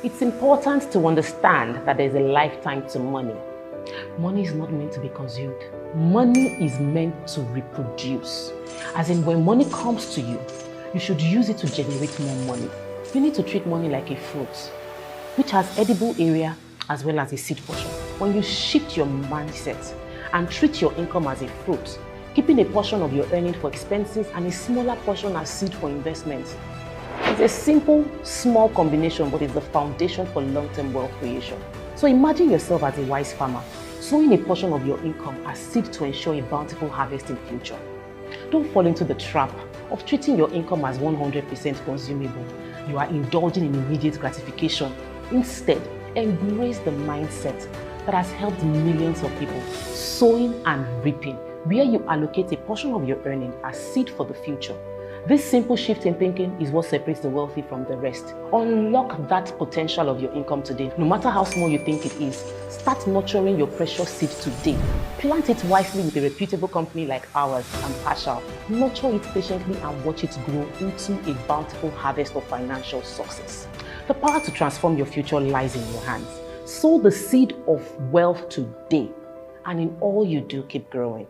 It's important to understand that there's a lifetime to money. Money is not meant to be consumed. Money is meant to reproduce. As in, when money comes to you, you should use it to generate more money. You need to treat money like a fruit, which has edible area as well as a seed portion. When you shift your mindset and treat your income as a fruit, keeping a portion of your earning for expenses and a smaller portion as seed for investments, it's a simple, small combination, but it's the foundation for long-term wealth creation. So imagine yourself as a wise farmer, sowing a portion of your income as seed to ensure a bountiful harvest in future. Don't fall into the trap of treating your income as 100% consumable. You are indulging in immediate gratification. Instead, embrace the mindset that has helped millions of people, sowing and reaping, where you allocate a portion of your earning as seed for the future. This simple shift in thinking is what separates the wealthy from the rest. Unlock that potential of your income today. No matter how small you think it is, start nurturing your precious seed today. Plant it wisely with a reputable company like ours and Partial. Nurture it patiently and watch it grow into a bountiful harvest of financial success. The power to transform your future lies in your hands. Sow the seed of wealth today, and in all you do, keep growing.